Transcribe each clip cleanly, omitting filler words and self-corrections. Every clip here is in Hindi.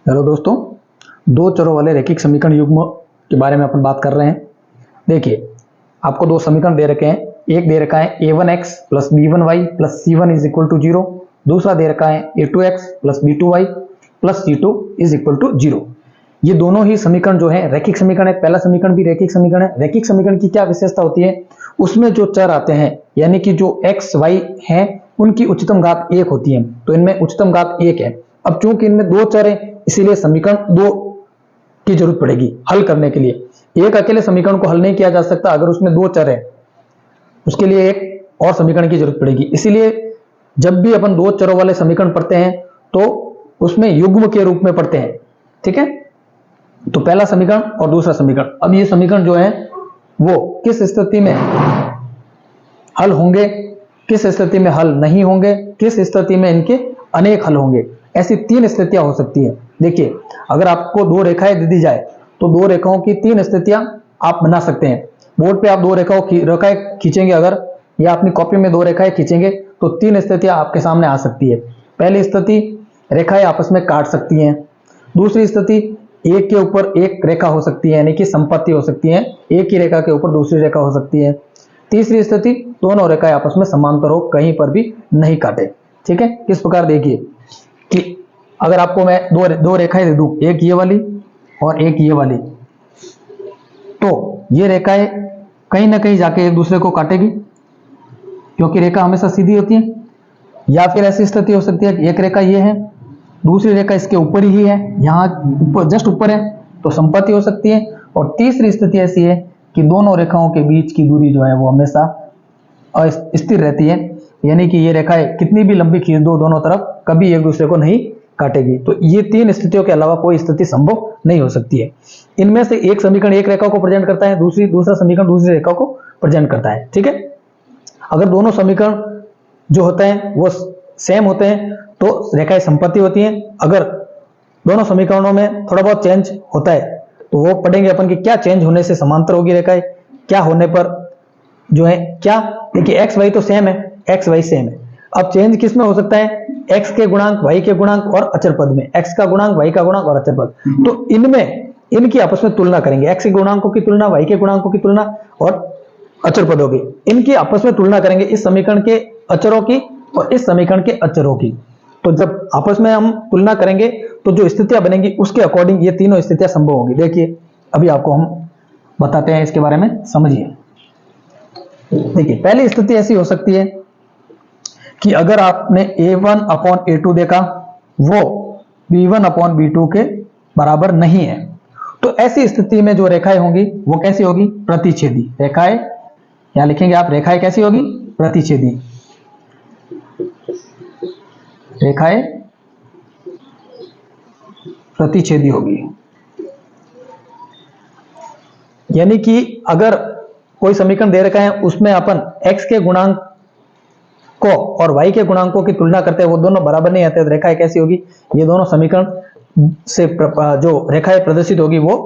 हेलो दोस्तों, दो चरों वाले रैखिक समीकरण युग्म के बारे में अपन बात कर रहे हैं। देखिए, आपको दो समीकरण दे रखे हैं। एक दे रखा है a1x plus b1y plus c1 is equal to 0। दूसरा दे रखा है a2x plus b2y plus c2 is equal to 0। ये दोनों ही समीकरण जो है रैखिक समीकरण है। पहला समीकरण भी रैखिक समीकरण है। रैखिक समीकरण की क्या विशेषता होती है? उसमें जो चर आते हैं यानी कि जो x y हैं उनकी उच्चतम घात 1 होती है, तो इनमें उच्चतम घात 1 है। अब चूंकि इनमें दो चर है इसीलिए समीकरण 2 की जरूरत पड़ेगी हल करने के लिए। एक अकेले समीकरण को हल नहीं किया जा सकता, अगर उसमें दो चर है उसके लिए एक और समीकरण की जरूरत पड़ेगी। इसीलिए जब भी अपन दो चरों वाले समीकरण पढ़ते हैं तो उसमें युग्म के रूप में पढ़ते हैं। ठीक है, तो पहला समीकरण और दूसरा समीकरण। अब ये समीकरण जो है वो किस स्थिति में हल होंगे, किस स्थिति में हल नहीं होंगे, किस स्थिति में इनके अनेक हल होंगे, ऐसी तीन स्थितियां हो सकती है। देखिए, अगर आपको दो रेखाएं दे दी जाए तो दो रेखाओं की तीन स्थितियां आप बना सकते हैं। बोर्ड पे आप दो रेखाएं खींचेंगे अगर, या अपनी कॉपी में दो रेखाएं खींचेंगे तो तीन स्थितियां आपके सामने आ सकती है। पहली स्थिति, रेखाएं आपस में काट सकती हैं। दूसरी स्थिति, एक के ऊपर एक रेखा हो सकती है यानी कि संपत्ति हो सकती है, एक ही रेखा के ऊपर दूसरी रेखा हो सकती है। तीसरी स्थिति, दोनों रेखाएं आपस में समांतर हो, कहीं पर भी नहीं काटे। ठीक है, किस प्रकार? देखिए कि अगर आपको मैं दो रेखाएं दे दूं, एक ये वाली और एक ये वाली, तो ये रेखाएं कहीं ना कहीं जाके एक दूसरे को काटेगी क्योंकि रेखा हमेशा सीधी होती है। या फिर ऐसी स्थिति हो सकती है कि एक रेखा ये है, दूसरी रेखा इसके ऊपर ही है, यहाँ ऊपर जस्ट ऊपर है, तो संपत्ति हो सकती है। और तीसरी स्थिति ऐसी है कि दोनों रेखाओं के बीच की दूरी जो है वो हमेशा स्थिर रहती है, यानी कि ये रेखाएं कितनी भी लंबी खींच दो दोनों तरफ कभी एक दूसरे को नहीं काटेगी। तो ये तीन स्थितियों के अलावा कोई स्थिति संभव नहीं हो सकती है। इनमें से एक समीकरण एक रेखा को प्रेजेंट करता है, दूसरा समीकरण दूसरी रेखा को प्रेजेंट करता है। ठीक है, अगर दोनों समीकरण जो होते हैं वो सेम होते हैं तो रेखाएं संपत्ति होती हैं। अगर दोनों समीकरणों में थोड़ा बहुत चेंज होता है तो वो पढ़ेंगे अपन कि क्या चेंज होने से समांतर होगी रेखाएं, क्या होने पर जो है क्या। देखिए, एक्स वाई तो सेम है, एक्स वाई सेम है। अब चेंज किस में हो सकता है? एक्स के गुणांक, वाई के गुणांक और अचर पद में। एक्स का गुणांक, वाई का गुणांक और अचर पद, तो इनमें इनकी आपस में तुलना करेंगे। एक्स के गुणांकों की तुलना, वाई के गुणांकों की तुलना और अचर पदों की, इनकी आपस में तुलना करेंगे, इस समीकरण के अचरों की और इस समीकरण के अचरों की। तो जब आपस में हम तुलना करेंगे तो जो स्थितियां बनेंगी उसके अकॉर्डिंग ये तीनों स्थितियां संभव होंगी। देखिए, अभी आपको हम बताते हैं इसके बारे में, समझिए। देखिए, पहली स्थिति ऐसी हो सकती है कि अगर आपने a1 अपॉन a2 देखा वो b1 अपॉन b2 के बराबर नहीं है, तो ऐसी स्थिति में जो रेखाएं होंगी वो कैसी होगी? प्रतिच्छेदी रेखाएं। यहां लिखेंगे आप, रेखाएं कैसी होगी? प्रतिच्छेदी रेखाएं प्रतिच्छेदी होगी। यानी कि अगर कोई समीकरण दे रखा है उसमें अपन x के गुणांक को और y के गुणांकों की तुलना करते हैं, वो दोनों बराबर नहीं आते, तो रेखाएं कैसी होगी? ये दोनों समीकरण से जो रेखाएं प्रदर्शित होगी वो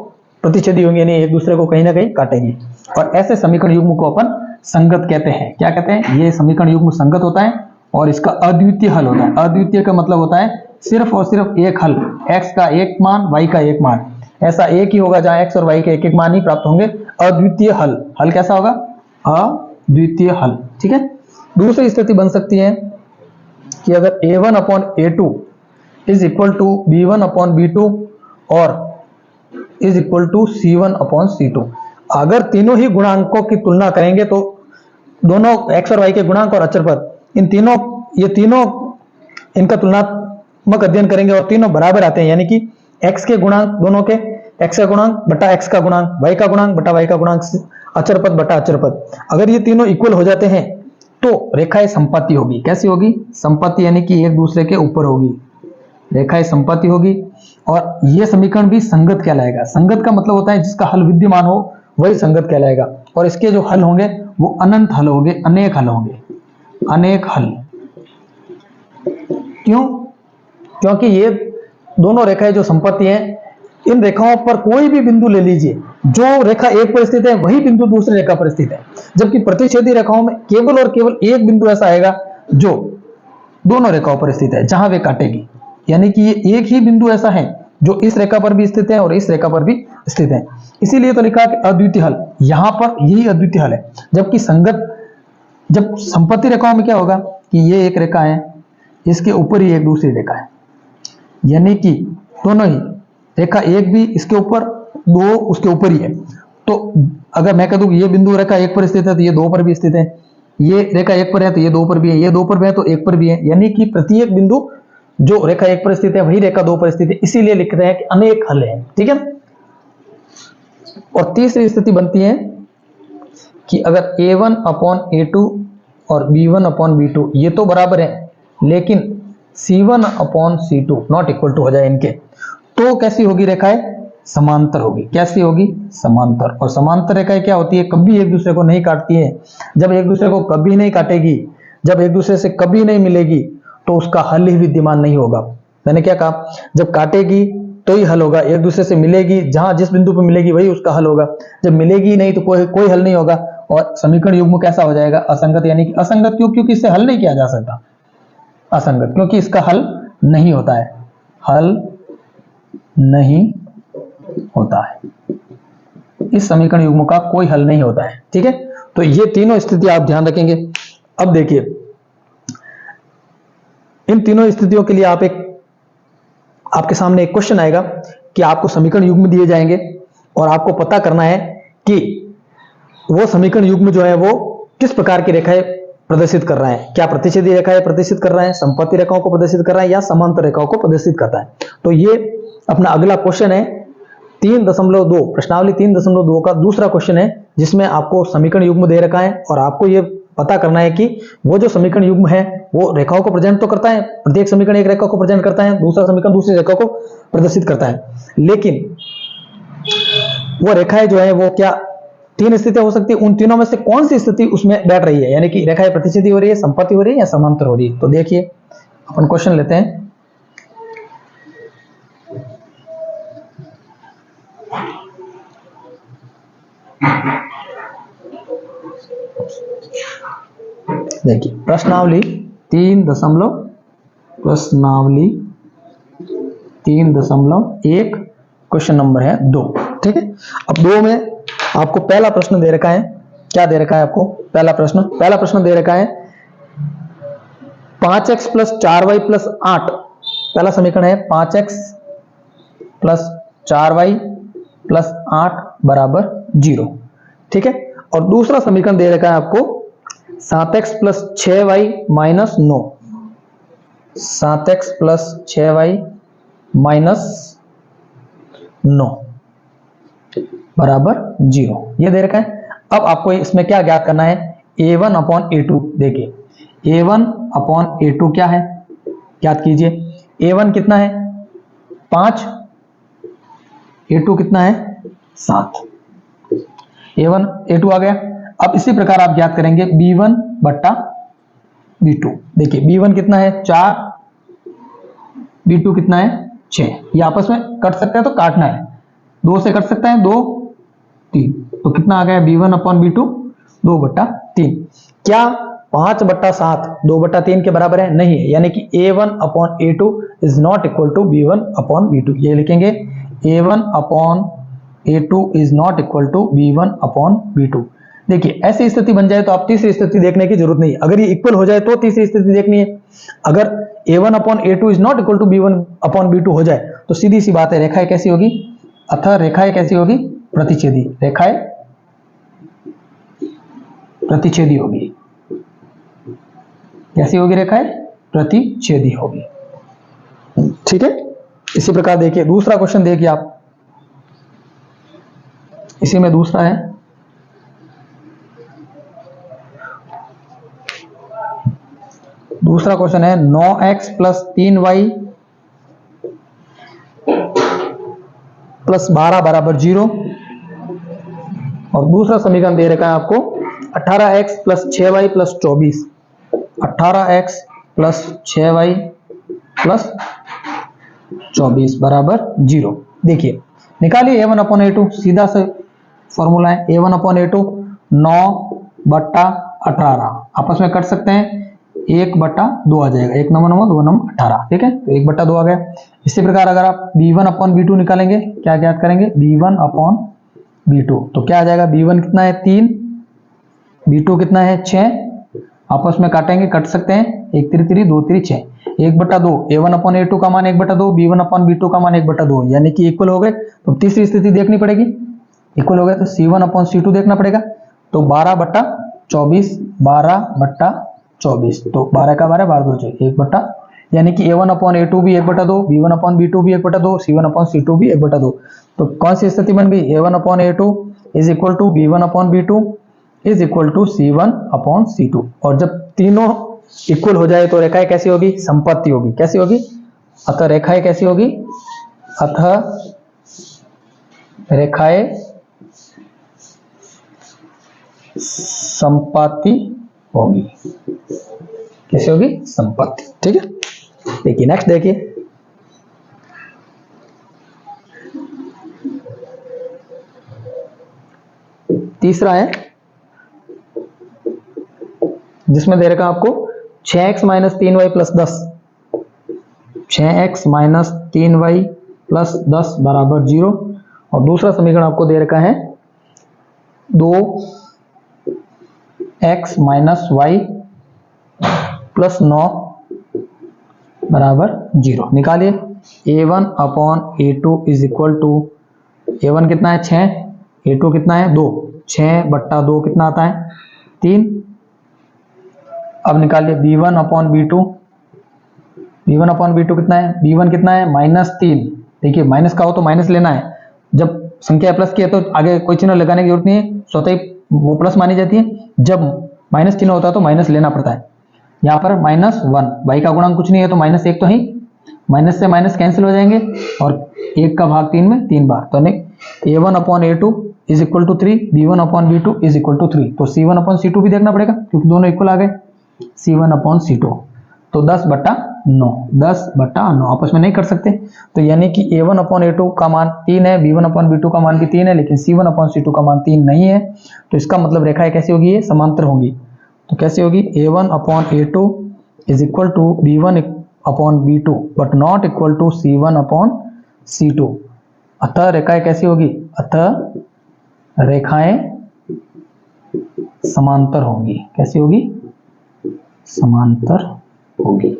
प्रतिच्छेदी होंगी, यानी एक दूसरे को कहीं ना कहीं काटेंगी। और ऐसे समीकरण युग्म को अपन संगत कहते हैं। क्या कहते हैं? ये समीकरण युग्म संगत होता है और इसका अद्वितीय हल होता है। अद्वितीय का मतलब होता है सिर्फ और सिर्फ एक हल, x का एक मान, y का एक मान, ऐसा एक ही होगा जहां x और y के एक एक मान ही प्राप्त होंगे। अद्वितीय हल। हल कैसा होगा? अद्वितीय हल। ठीक है, दूसरी स्थिति बन सकती है कि अगर a1 upon a2 is equal to b1 upon b2 और is equal to c1 upon c2। अगर तीनों ही गुणांकों की तुलना करेंगे तो दोनों x और y के गुणांक और अचर पद, इन तीनों, ये तीनों इनका तुलनात्मक अध्ययन करेंगे और तीनों बराबर आते हैं, यानी कि x के गुणांक दोनों के, x का गुणांक बटा x का गुणांक, y का गुणांक बटा y का गुणांक, अचर पद बटा अचर पद, अगर ये तीनों इक्वल हो जाते हैं तो रेखाएं संपत्ति होगी। कैसी होगी? संपत्ति, यानी कि एक दूसरे के ऊपर होगी, रेखाएं संपत्ति होगी। और यह समीकरण भी संगत कहलाएगा। संगत का मतलब होता है जिसका हल विद्यमान हो वही संगत कहलाएगा। और इसके जो हल होंगे वो अनंत हल होंगे, अनेक हल होंगे, अनेक हल। क्यों? क्योंकि ये दोनों रेखाएं जो संपत्ति हैं, इन रेखाओं पर कोई भी बिंदु ले लीजिए, जो रेखा एक पर स्थित है वही बिंदु दूसरी रेखा पर स्थित है। जबकि प्रतिच्छेदी रेखाओं में केवल और केवल एक बिंदु ऐसा आएगा जो दोनों रेखाओं पर स्थित है जहां वे काटेगी। यानी कि ये एक ही बिंदु ऐसा है जो इस रेखा पर भी स्थित है और इस रेखा पर भी स्थित है। इसीलिए तो लिखा कि अद्वितीय हल, यहां पर यही अद्वितीय हल है। जबकि संगत, जब संपत्ति रेखाओं में क्या होगा कि ये एक रेखा है, इसके ऊपर ही एक दूसरी रेखा है, यानी कि दोनों ही रेखा एक भी इसके ऊपर, दो उसके ऊपर ही है। तो अगर मैं कह दूं ये बिंदु रेखा एक पर स्थित है तो ये दो पर भी स्थित है, ये रेखा एक पर है तो ये दो पर भी है, ये दो पर भी है तो एक पर भी है, यानी कि प्रत्येक बिंदु जो रेखा एक पर स्थित है वही रेखा दो पर स्थित है। इसीलिए लिख रहे हैं कि अनेक हल है। ठीक है। और तीसरी स्थिति बनती है कि अगर a1 अपॉन a2 और b1 अपॉन b2 ये तो बराबर है, लेकिन c1 upon c2 not equal to हो जाए इनके, तो कैसी होगी रेखाएं? समांतर होगी। कैसी होगी? समांतर। और समांतर रेखाएं क्या होती है? कभी एक दूसरे को नहीं काटती है। जब एक दूसरे को कभी नहीं काटेगी, जब एक दूसरे से कभी नहीं मिलेगी, तो उसका हल ही विद्यमान नहीं होगा। मैंने क्या कहा? जब काटेगी तो ही हल होगा, एक दूसरे से मिलेगी, जहां जिस बिंदु पर मिलेगी वही उसका हल होगा। जब मिलेगी नहीं तो कोई हल नहीं होगा, और समीकरण युग्म कैसा हो जाएगा? असंगत। यानी कि असंगत क्यों? क्योंकि इससे हल नहीं किया जा सकता। असंगत क्योंकि इसका हल नहीं होता है, हल नहीं होता है, इस समीकरण युग्म का कोई हल नहीं होता है। ठीक है। तो ये तीनों स्थिति आप ध्यान रखेंगे। अब देखिए, इन तीनों स्थितियों के लिए आपके सामने एक क्वेश्चन आएगा कि आपको समीकरण युग्म दिए जाएंगे और आपको पता करना है कि वो समीकरण युग्म जो है वो किस प्रकार की रेखाएं प्रदर्शित कर रहा है। क्या प्रतिच्छेदी रेखाएं प्रदर्शित कर रहा है, संपत्ति रेखाओं को प्रदर्शित कर रहा है, या समांतर रेखाओं को प्रदर्शित करता है। तो ये अपना अगला क्वेश्चन है 3.2, प्रश्नावली 3.2 का दूसरा क्वेश्चन है, जिसमें आपको समीकरण युग्म दे रखा है और आपको ये पता करना है कि वो जो समीकरण युग्म है वो रेखाओं को प्रेजेंट तो करता है, प्रत्येक समीकरण एक रेखा को प्रेजेंट करता है, दूसरा समीकरण दूसरी रेखा को प्रदर्शित करता है, लेकिन वो रेखाएं जो है वो क्या तीन स्थितियां हो सकती है, उन तीनों में से कौन सी स्थिति उसमें बैठ रही है, यानी कि रेखाएं प्रतिच्छेदी हो रही है, संपत्ति हो रही है, या समांतर हो रही है। तो देखिए अपन क्वेश्चन लेते हैं। देखिए प्रश्नावली 3.1 क्वेश्चन नंबर है 2। ठीक है। अब 2 में आपको पहला प्रश्न दे रखा है। क्या दे रखा है आपको? पहला प्रश्न दे रखा है 5x प्लस 4y प्लस 8। पहला समीकरण है 5x प्लस 4y प्लस 8 बराबर 0। ठीक है। और दूसरा समीकरण दे रखा है आपको 7x plus 6y minus 9। 7x plus 6y minus 9 बराबर 0, ये दे रखा है। अब आपको इसमें क्या ज्ञात करना है? a1 upon a2। देखिए a1 अपॉन a2 क्या है, ज्ञात कीजिए। a1 कितना है? 5, a2 कितना है? 7। a1 a2 आ गया। अब इसी प्रकार आप ज्ञात करेंगे b1 बट्टा b2। देखिए b1 कितना है? 4, b2 कितना है? 6। ये आपस में कट सकते हैं तो काटना है, 2 से कट सकता है, 2 3, तो कितना आ गया? b1 अपॉन b2 2 बट्टा 3। क्या 5 बट्टा 7 2 बट्टा 3 के बराबर है? नहीं है, यानी कि a1 upon a2 is not equal to b1 upon b2। ये लिखेंगे a1 upon a2 is not equal to b1 upon b2। देखिए ऐसी स्थिति बन जाए तो आप तीसरी स्थिति देखने की जरूरत नहीं। अगर ये इक्वल हो जाए तो तीसरी स्थिति देखनी है। अगर a1 upon a2 is not equal to b1 upon b2 हो जाए तो सीधी सी बात है, रेखाएं कैसी होगी? अतः रेखाएं कैसी होगी? प्रतिच्छेदी। रेखाएं प्रतिच्छेदी होगी। कैसी होगी? रेखाएं प्रतिच्छेदी होगी। ठीक है। इसी प्रकार देखिए दूसरा क्वेश्चन देखिए आप, इसी में दूसरा है दूसरा क्वेश्चन है 9x प्लस 3y प्लस 12 बराबर 0। और दूसरा समीकरण दे रखा है आपको 18x plus 6y plus 24। 18x plus 6y plus 24 बराबर 0। देखिए निकालिए a1 अपॉन a2, सीधा से फॉर्मूला है a1 अपॉन a2 9 बट्टा 18, आपस में कट सकते हैं, 1/2 आ जाएगा, 1 9 9 2 9 18, ठीक है, तो 1/2 आ गया। इसी प्रकार अगर आप b1/b2 निकालेंगे, क्या ज्ञात करेंगे, b1/b2, तो क्या आ जाएगा, b1 कितना है 3, b2 कितना है 6, आपस में काटेंगे, कट सकते हैं, 1 3 3 2 3 6, 1/2, a1/a2 का मान 1/2, b1/b2 का मान 1/2, यानी कि इक्वल हो गए। तो तीसरी स्थिति देखनी पड़ेगी, इक्वल हो गए तो c1/c2 देखना पड़ेगा, तो 12/24, 12/24, तो 12 का 12 12 2 1/, यानी कि a1/a2 भी 1/2, b1/b2 भी 1/2, c1/c2 भी 1/2। तो कौन सी स्थिति बन गई, a1/a2 is equal to b1/b2 is equal to c1/c2। और जब तीनों इक्वल हो जाए तो रेखाएं कैसी होगी, संपत्ति होगी, कैसी होगी, अतः रेखाएं कैसी होगी, अतः रेखाएं संपत्ति होगी, कैसे होगी, संपत्ति, ठीक है। देखिए नेक्स्ट, देखिए तीसरा है, जिसमें दे रखा आपको 6x - 3y + 10, 6x - 3y + 10 बराबर 0। और दूसरा समीकरण आपको दे रखा है 2x - y + 9 बराबर 0। निकालिए, a1/a2 is equal to, a1 कितना है 6, a2 कितना है 2, 6/2 कितना आता है 3। अब निकालिए b1/b2, b1/b2 कितना है, b1 कितना है -3, देखिए माइनस का हो तो माइनस लेना है, जब संख्या प्लस की है तो आगे कोई चिन्ह लगाने की जरूरत नहीं है, स्वतः ही वो प्लस मानी जाती है, जब माइनस चिन्ह होता है तो माइनस लेना पड़ता है। यहाँ पर -1, भाई का गुणांक कुछ नहीं है तो -1 तो ही, माइनस से माइनस कैंसिल हो जाएंगे, और 1 का भाग 3 में 3 बार, तो a1/a2 is equal to 3, b1/b2 is equal to 3, तो c1/c2 भी देखना पड़ेगा क्योंकि दोनों इक्वल आ गए, c1/c2, तो 10/9, 10/9 आपस में नहीं कर सकते, तो यानी कि a1/a2 का मान 3 है, b1/b2 का मान भी 3 है, लेकिन c1/c2 का मान 3 नहीं है, तो इसका मतलब रेखाएं कैसी होगी, ये समांतर होंगी। तो कैसे होगी, a1/a2 is equal to b1/b2 but not equal to c1/c2, अतः रेखाएं कैसी होगी, अतः रेखाएं समांतर होंगी, कैसी होगी, समांतर होगी,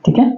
ठीक है।